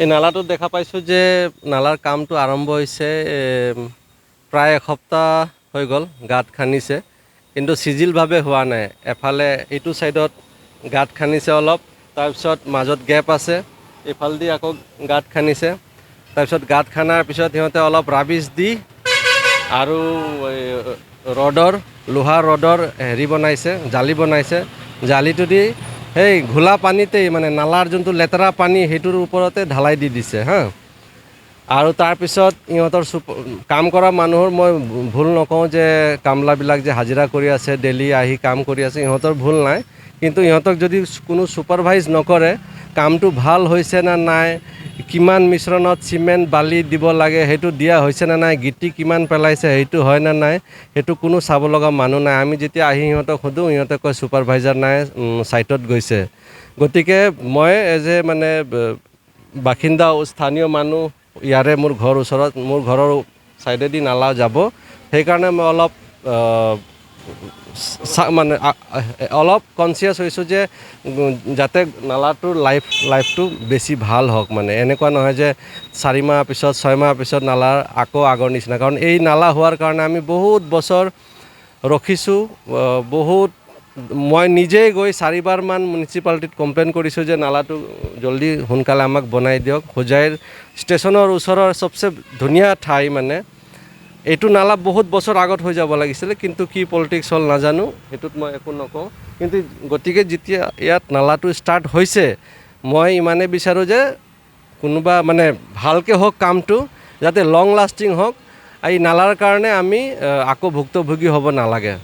এই নালাটোত দেখা পাইছোঁ যে নালাৰ কামটো আৰম্ভ হৈছে প্ৰায় এসপ্তাহ হৈ গ'ল। গাঁত খান্দিছে কিন্তু চিজিলভাৱে হোৱা নাই। এফালে এইটো ছাইডত গাঁত খান্দিছে অলপ, তাৰপিছত মাজত গেপ আছে, এইফালেদি আকৌ গাঁত খান্দিছে। তাৰপিছত গাঁত খান্দাৰ পিছত সিহঁতে অলপ ৰাবিছ দি আৰু লোহাৰ ৰডৰ হেৰি বনাইছে, জালি বনাইছে। জালিটো দি সেই ঘোলা পানীতেই মানে নালাৰ যোনটো লেতেৰা পানী সেইটোৰ ওপৰতে ঢালাই দি দিছে হা। আৰু তাৰপিছত ইহঁতৰ কাম কৰা মানুহৰ মই ভুল নকওঁ যে কামলাবিলাক যে হাজিৰা কৰি আছে, ডেইলি আহি কাম কৰি আছে, ইহঁতৰ ভুল নাই। কিন্তু ইহঁতক যদি কোনো ছুপাৰভাইজ নকৰে, কামটো ভাল হৈছে নে নাই, কিমান মিশ্ৰণত চিমেণ্ট বালি দিব লাগে সেইটো দিয়া হৈছে নে নাই, গিটি কিমান পেলাইছে সেইটো হয় নে নাই, সেইটো কোনো চাব লগা মানুহ নাই। আমি যেতিয়া আহি সিহঁতক সোধোঁ, সিহঁতে কয় ছুপাৰভাইজাৰ নাই, ছাইটত গৈছে। গতিকে মই এজ এ মানে বাসিন্দা, স্থানীয় মানুহ, ইয়াৰে মোৰ ঘৰ ওচৰত, মোৰ ঘৰৰ ছাইডেদি নালা যাব, সেইকাৰণে মই অলপ মানে অলপ কনচিয়াছ হৈছোঁ যে যাতে নালাটোৰ লাইফটো বেছি ভাল হওক। মানে এনেকুৱা নহয় যে 4 মাহ পিছত 6 মাহ পিছত নালাৰ আকৌ আগৰ নিচিনা, কাৰণ এই নালা হোৱাৰ কাৰণে আমি বহুত বছৰ ৰখিছোঁ। মই নিজেই গৈ 4বাৰমান মিউনিচিপালিটিত কমপ্লেইন কৰিছোঁ যে নালাটো জল্দি সোনকালে আমাক বনাই দিয়ক। হোজাইৰ ষ্টেচনৰ ওচৰৰ চবচে ধুনীয়া ঠাই, মানে এইটো নালা বহুত বছৰ আগত হৈ যাব লাগিছিলে, কিন্তু কি পলিটিক্স হ'ল নাজানো, সেইটোত মই একো নকওঁ। কিন্তু গতিকে যেতিয়া ইয়াত নালাটো ষ্টাৰ্ট হৈছে, মই ইমানেই বিচাৰোঁ যে কোনোবা মানে ভালকৈ হওক কামটো, যাতে লং লাষ্টিং হওক। এই নালাৰ কাৰণে আমি আকৌ ভুক্তভোগী হ'ব নালাগে।